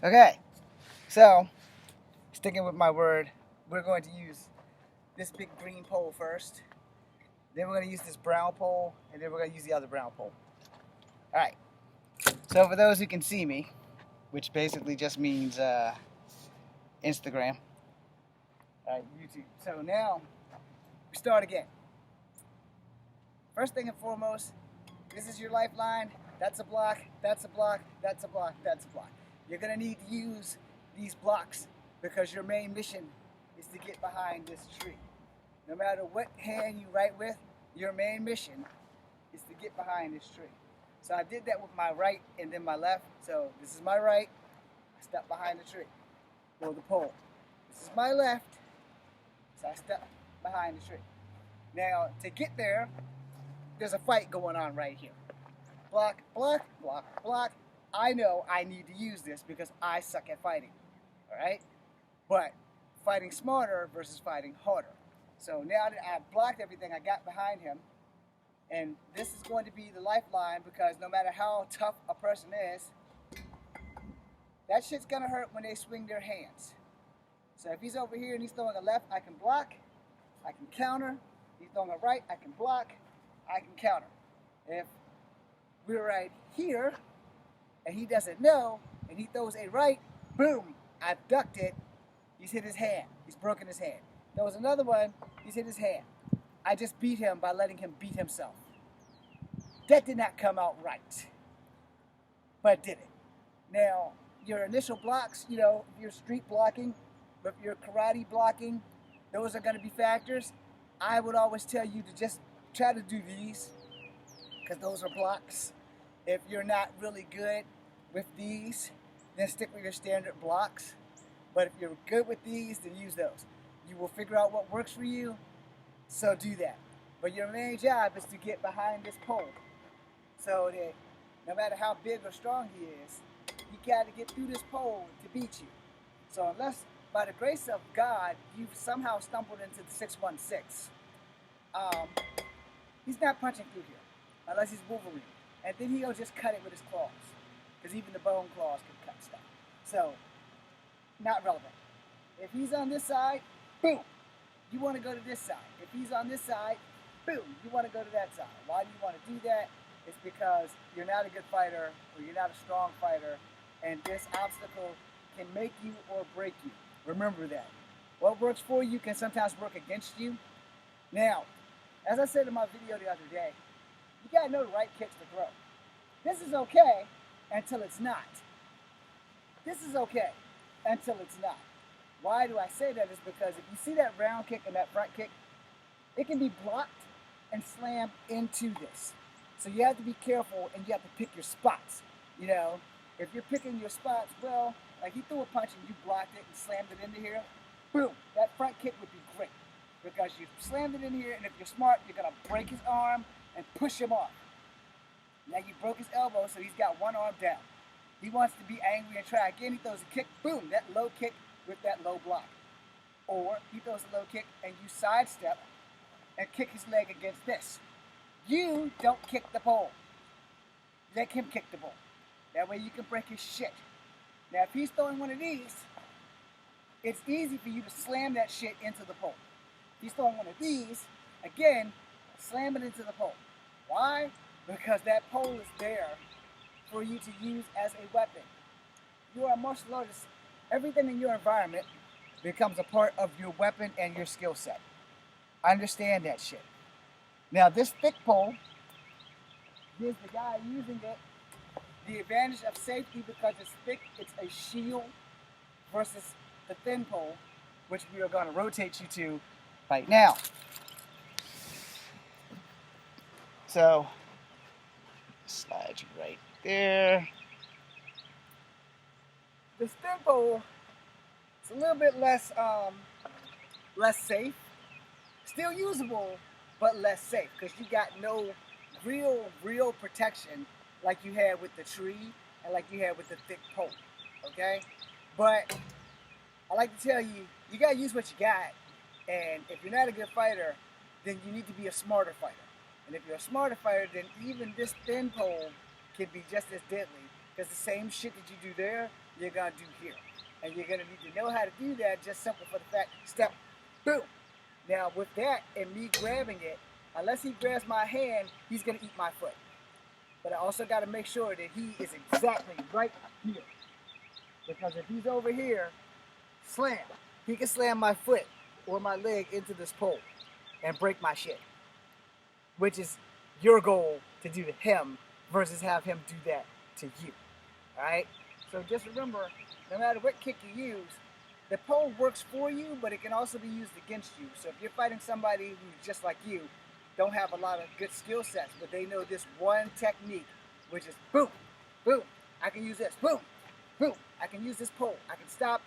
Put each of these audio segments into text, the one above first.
Okay, so sticking with my word, we're going to use this big green pole first. Then we're going to use this brown pole, and then we're going to use the other brown pole. All right. So for those who can see me, which basically just means Instagram, all right, YouTube. So now we start again. First thing and foremost, this is your lifeline. That's a block. That's a block. That's a block. That's a block. You're going to need to use these blocks because your main mission is to get behind this tree. No matter what hand you write with, your main mission is to get behind this tree. So I did that with my right and then my left. So this is my right. I step behind the tree. Or the pole. This is my left. So I step behind the tree. Now to get there, there's a fight going on right here. Block, block, block, block. I know I need to use this because I suck at fighting. Alright? But fighting smarter versus fighting harder. So now that I've blocked everything I got behind him, and this is going to be the lifeline because no matter how tough a person is, that shit's gonna hurt when they swing their hands. So if he's over here and he's throwing a left, I can block, I can counter. He's throwing a right, I can block, I can counter. If we're right here and he doesn't know and he throws a right, boom, I've ducked it. He's hit his hand. He's broken his hand. There was another one, he's hit his hand. I just beat him by letting him beat himself. That did not come out right, but did it. Now, your initial blocks, you know, if you're street blocking, if you're karate blocking, those are going to be factors. I would always tell you to just try to do these because those are blocks. If you're not really good with these, then stick with your standard blocks. But if you're good with these, then use those. You will figure out what works for you, so do that. But your main job is to get behind this pole so that no matter how big or strong he is, you got to get through this pole to beat you. So unless, by the grace of God, you've somehow stumbled into the 616, he's not punching through here unless he's Wolverine. And then he'll just cut it with his claws because even the bone claws can cut stuff. So, not relevant. If he's on this side, boom, you want to go to this side. If he's on this side, boom, you want to go to that side. Why do you want to do that? It's because you're not a good fighter or you're not a strong fighter, and this obstacle can make you or break you. Remember that. What works for you can sometimes work against you. Now, as I said in my video the other day, you got to know the right kicks to throw. This is okay until it's not. This is okay until it's not. Why do I say that? Is because if you see that round kick and that front kick, it can be blocked and slammed into this. So you have to be careful and you have to pick your spots. You know, if you're picking your spots, well, like he threw a punch and you blocked it and slammed it into here, boom, that front kick would be great because you slammed it in here, and if you're smart, you're going to break his arm and push him off. Now you broke his elbow, so he's got one arm down. He wants to be angry and try again. He throws a kick, boom, that low kick with that low block. Or he throws a low kick and you sidestep and kick his leg against this. You don't kick the pole. Let him kick the pole. That way you can break his shit. Now if he's throwing one of these, it's easy for you to slam that shit into the pole. If he's throwing one of these, again, slam it into the pole. Why? Because that pole is there for you to use as a weapon. You are a martial artist. Everything in your environment becomes a part of your weapon and your skill set. Understand that shit. Now this thick pole gives the guy using it the advantage of safety because it's thick, it's a shield versus the thin pole, which we are going to rotate you to right now. So, slide you right there. This thin pole is a little bit less safe. Still usable, but less safe because you got no real protection like you had with the tree and like you had with the thick pole. Okay? But I like to tell you, you gotta use what you got. And if you're not a good fighter, then you need to be a smarter fighter. And if you're a smarter fighter, then even this thin pole can be just as deadly Because the same shit that you do there, you're going to do here. And you're going to need to know how to do that, just simple for the fact, step, boom. Now, with that and me grabbing it, unless he grabs my hand, he's going to eat my foot. But I also got to make sure that he is exactly right here. Because if he's over here, slam. He can slam my foot or my leg into this pole and break my shit. Which is your goal to do to him versus have him do that to you. Alright? So just remember, no matter what kick you use, the pole works for you, but it can also be used against you. So if you're fighting somebody who's just like you, don't have a lot of good skill sets, but they know this one technique, which is boom, boom, I can use this, boom, boom, I can use this pole, I can stop,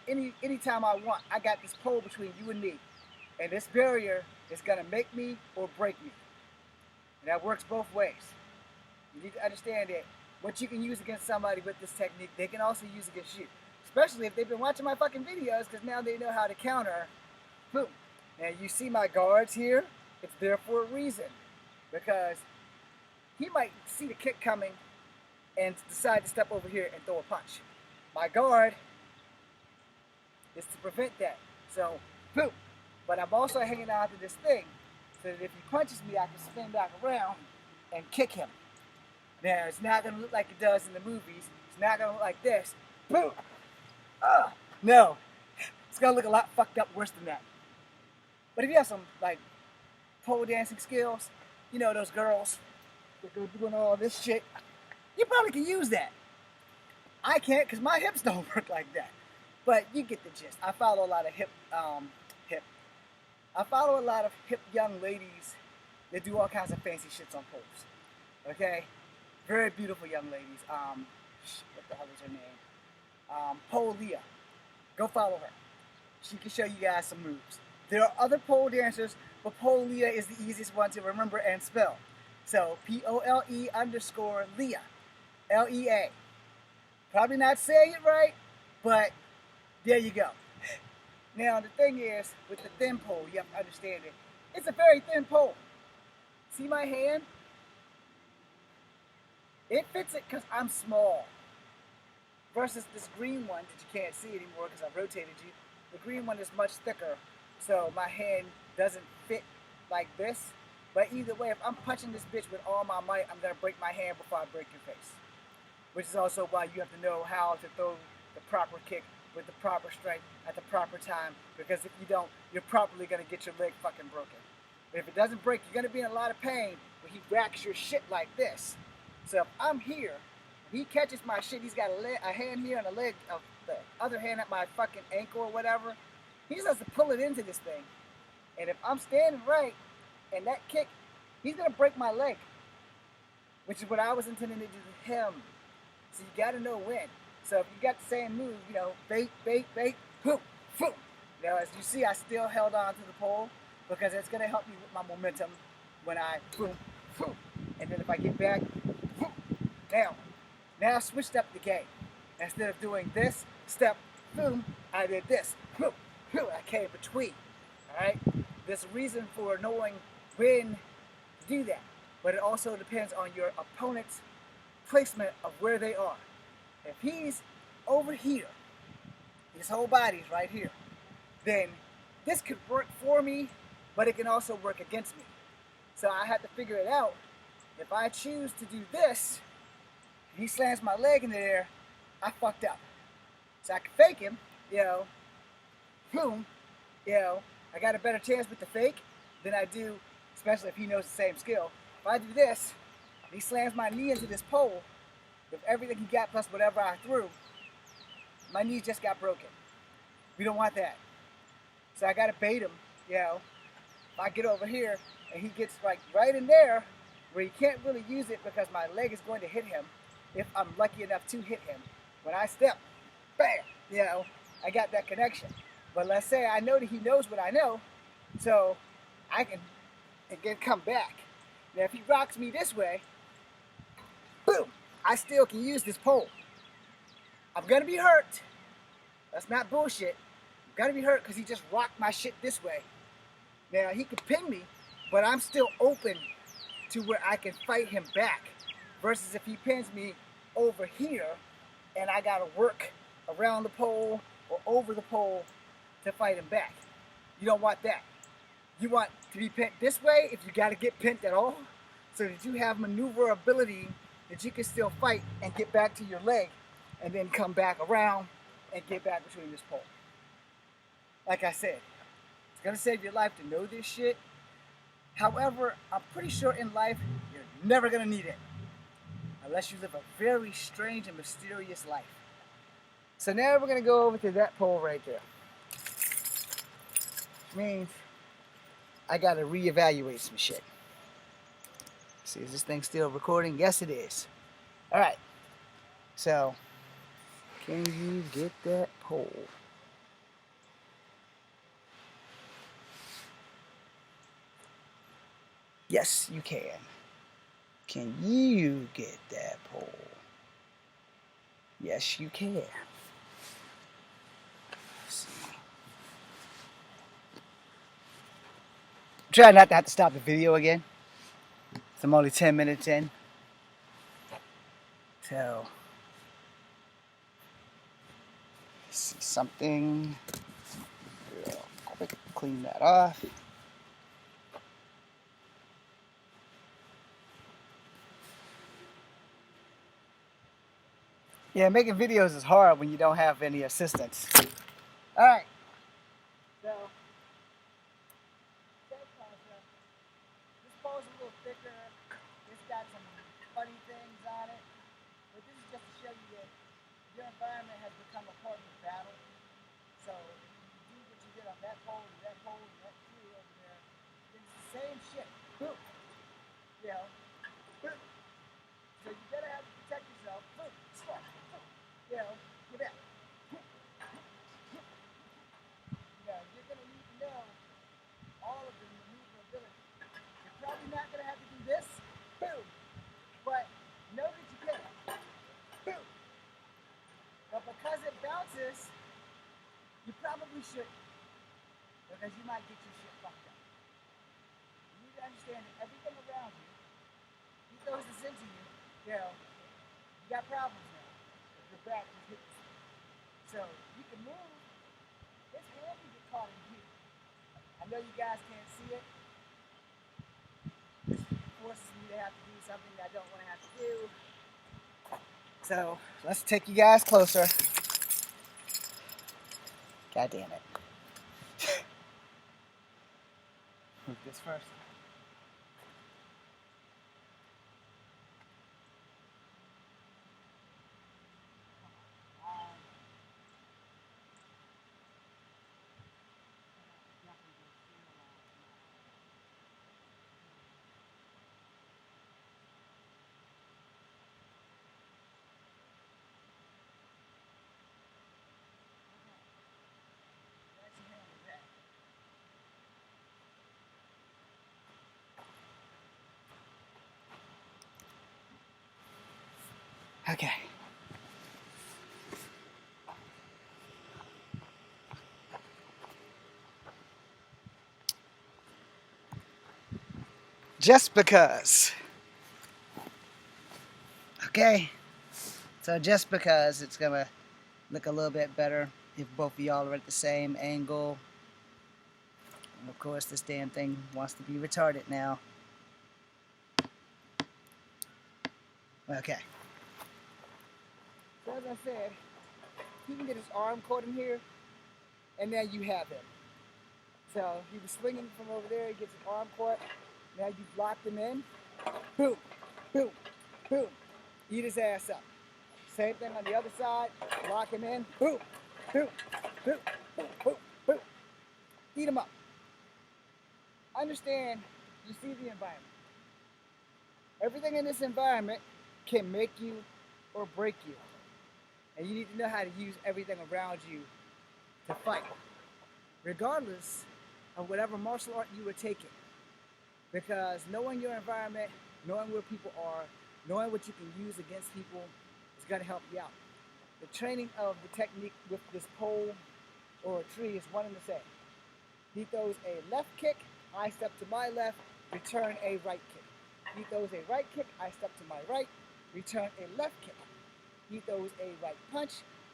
anytime I want. I got this pole between you and me, and this barrier is gonna make me or break me. And that works both ways. You need to understand that what you can use against somebody with this technique, they can also use against you. Especially if they've been watching my fucking videos, because now they know how to counter. Boom. Now you see my guards here? It's there for a reason. Because he might see the kick coming and decide to step over here and throw a punch. My guard is to prevent that. So, boom. But I'm also hanging on to this thing so that if he punches me, I can spin back around and kick him. Now, it's not going to look like it does in the movies. It's not going to look like this. Boom. No. It's going to look a lot fucked up worse than that. But if you have some, like, pole dancing skills, you know, those girls that go doing all this shit, you probably can use that. I can't because my hips don't work like that. But you get the gist. I follow a lot of hip young ladies that do all kinds of fancy shits on poles. Okay? Very beautiful young ladies. What the hell is her name? Pole Leah. Go follow her. She can show you guys some moves. There are other pole dancers, but Pole Leah is the easiest one to remember and spell. So, POLE_Leah. L-E-A. Probably not saying it right, but there you go. Now, the thing is, with the thin pole, you have to understand it. It's a very thin pole. See my hand? It fits it because I'm small. Versus this green one that you can't see anymore because I rotated you. The green one is much thicker, so my hand doesn't fit like this. But either way, if I'm punching this bitch with all my might, I'm going to break my hand before I break your face. Which is also why you have to know how to throw the proper kick with the proper strength at the proper time. Because if you don't, you're probably going to get your leg fucking broken. But if it doesn't break, you're going to be in a lot of pain when he whacks your shit like this. So if I'm here, he catches my shit, he's got a hand here and a leg, the other hand at my fucking ankle or whatever. He just has to pull it into this thing. And if I'm standing right, and that kick, he's going to break my leg. Which is what I was intending to do to him. So you got to know when. So if you got the same move, you know, bait, boom, boom. Now as you see, I still held on to the pole because it's going to help me with my momentum when I boom, boom. And then if I get back, boom. Now I switched up the game. Instead of doing this, step, boom, I did this, boom, boom. I came between, all right? There's a reason for knowing when to do that, but it also depends on your opponent's placement of where they are. If he's over here, his whole body's right here, then this could work for me, but it can also work against me. So I have to figure it out. If I choose to do this, he slams my leg in the air, I fucked up. So I can fake him, you know, boom, you know, I got a better chance with the fake than I do, especially if he knows the same skill. If I do this, he slams my knee into this pole, with everything he got plus whatever I threw, my knee just got broken. We don't want that. So I gotta bait him, you know. If I get over here and he gets like right in there where he can't really use it because my leg is going to hit him, if I'm lucky enough to hit him. When I step, bam, you know, I got that connection. But let's say I know that he knows what I know, so I can again come back. Now if he rocks me this way, boom, I still can use this pole. I'm gonna be hurt. That's not bullshit. I'm gonna be hurt because he just rocked my shit this way. Now he could pin me, but I'm still open to where I can fight him back. Versus if he pins me over here and I gotta work around the pole or over the pole to fight him back. You don't want that. You want to be pinned this way if you gotta get pinned at all, so that you have maneuverability that you can still fight and get back to your leg and then come back around and get back between this pole. Like I said, it's gonna save your life to know this shit. However, I'm pretty sure in life you're never gonna need it unless you live a very strange and mysterious life. So now we're gonna go over to that pole right there. Which means I gotta reevaluate some shit. See, is this thing still recording? Yes, it is. Alright. So, can you get that pole? Yes, you can. Can you get that pole? Yes, you can. Let's see. Try not to have to stop the video again. I'm only 10 minutes in. So, see something. Real quick, clean that off. Yeah, making videos is hard when you don't have any assistance. Alright. So, this pole's a little thicker. It's got some funny things on it. But this is just to show you that your environment has become a part of the battle. So, you do what you did on that pole, and that tree over there. It's the same shit. Boom. You know? Boom. So you gotta have to protect yourself. Boom. Stop. Boom. You know? Get back. You're gonna need to know all of the maneuverability. You're probably not gonna have to do this. Boom. But know that you can. Boom. But because it bounces, you probably shouldn't. Because you might get your shit fucked up. You need to understand that everything around you, he throws this into you, you know, you got problems now. If your back is hitting. So you can move. This hand can get caught in here. I know you guys can't see it. This forces me to have to do something that I don't want to have to do. So let's take you guys closer. God damn it. Move this first. Okay. Just because. Okay. So just because it's gonna look a little bit better if both of y'all are at the same angle. And of course this damn thing wants to be retarded now. Okay. So as I said, he can get his arm caught in here, and now you have him. So he was swinging from over there, he gets his arm caught, now you've locked him in. Boom, boom, boom. Eat his ass up. Same thing on the other side, lock him in. Boom, boom, boom, boom, boom, boom. Eat him up. Understand, you see the environment. Everything in this environment can make you or break you. And you need to know how to use everything around you to fight, regardless of whatever martial art you are taking. Because knowing your environment, knowing where people are, knowing what you can use against people is going to help you out. The training of the technique with this pole or a tree is one and the same. He throws a left kick, I step to my left, return a right kick. He throws a right kick, I step to my right, return a left kick. He throws a right punch.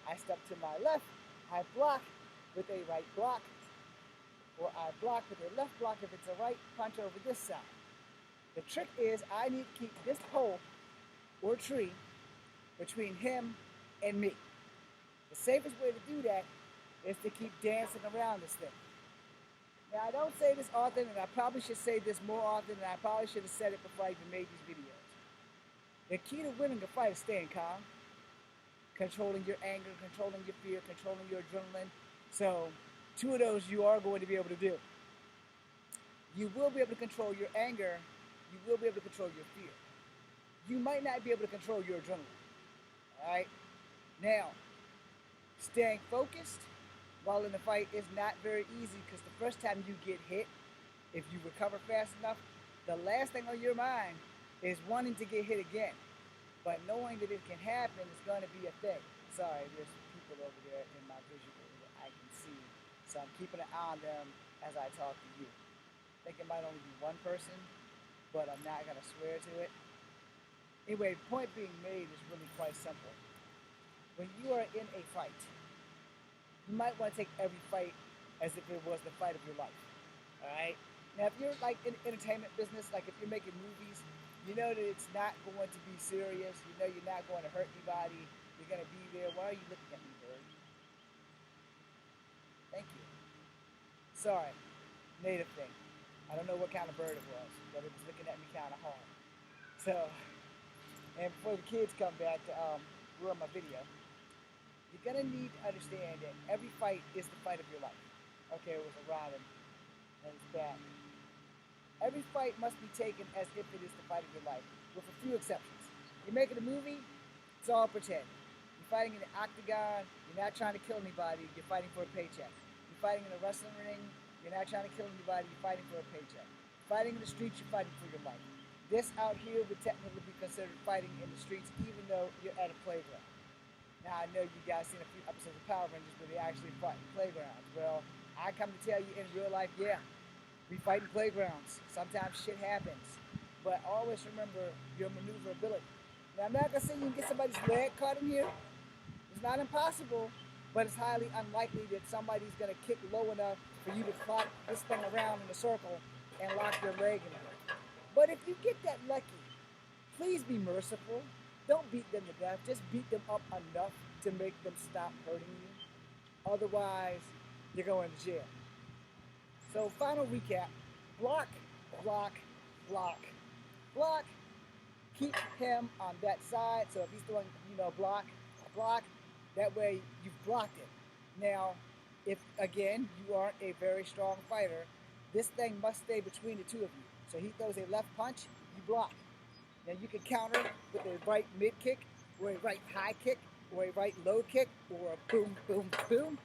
I step to my left. I block with a right block, or I block with a left block if it's a right punch over this side. The trick is I need to keep this pole or tree between him and me. The safest way to do that is to keep dancing around this thing. Now, I don't say this often, and I probably should say this more often, and I probably should have said it before I even made these videos. The key to winning a fight is staying calm, controlling your anger, controlling your fear, controlling your adrenaline. So, two of those you are going to be able to do. You will be able to control your anger. You will be able to control your fear. You might not be able to control your adrenaline. All right? Now, staying focused while in the fight is not very easy because the first time you get hit, if you recover fast enough, the last thing on your mind is wanting to get hit again. But knowing that it can happen is going to be a thing. Sorry, there's people over there in my visual that I can see. So I'm keeping an eye on them as I talk to you. I think it might only be one person, but I'm not going to swear to it. Anyway, the point being made is really quite simple. When you are in a fight, you might want to take every fight as if it was the fight of your life. All right? Now, if you're like in the entertainment business, like if you're making movies, you know that it's not going to be serious. You know you're not going to hurt anybody. You're going to be there. Why are you looking at me, bird? Thank you. Sorry. Native thing. I don't know what kind of bird it was, but it was looking at me kind of hard. So, and before the kids come back to ruin my video, you're going to need to understand that every fight is the fight of your life. Okay, it was a Robin and it's bad. Every fight must be taken as if it is the fight of your life, with a few exceptions. You're making a movie, it's all pretend. You're fighting in the octagon, you're not trying to kill anybody, you're fighting for a paycheck. You're fighting in a wrestling ring, you're not trying to kill anybody, you're fighting for a paycheck. Fighting in the streets, you're fighting for your life. This out here would technically be considered fighting in the streets, even though you're at a playground. Now, I know you guys seen a few episodes of Power Rangers where they actually fight in playgrounds. Well, I come to tell you in real life, yeah, we fight in playgrounds. Sometimes shit happens. But always remember your maneuverability. Now, I'm not going to say you can get somebody's leg caught in here. It's not impossible, but it's highly unlikely that somebody's going to kick low enough for you to clock this thing around in a circle and lock your leg in it. But if you get that lucky, please be merciful. Don't beat them to death. Just beat them up enough to make them stop hurting you. Otherwise, you're going to jail. So final recap, block, block, block, block. Keep him on that side. So if he's throwing, block, block, that way you've blocked it. Now, if, again, you aren't a very strong fighter, this thing must stay between the two of you. So he throws a left punch, you block. Now you can counter with a right mid kick, or a right high kick, or a right low kick, or a boom, boom, boom.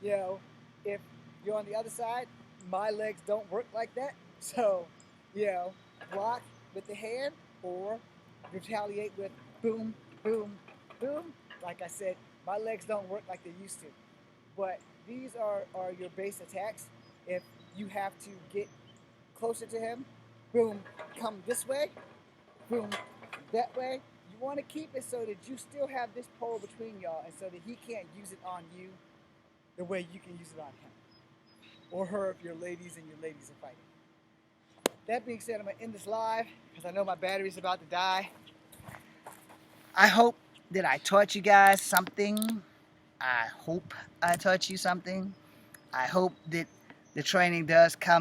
If you're on the other side, my legs don't work like that. So, block with the hand or retaliate with boom, boom, boom. Like I said, my legs don't work like they used to. But these are your base attacks. If you have to get closer to him, boom, come this way, boom, that way. You want to keep it so that you still have this pole between y'all and so that he can't use it on you the way you can use it on him. Or her if you're ladies and your ladies are fighting. That being said, I'm going to end this live because I know my battery's about to die. I hope that I taught you guys something. I hope I taught you something. I hope that the training does come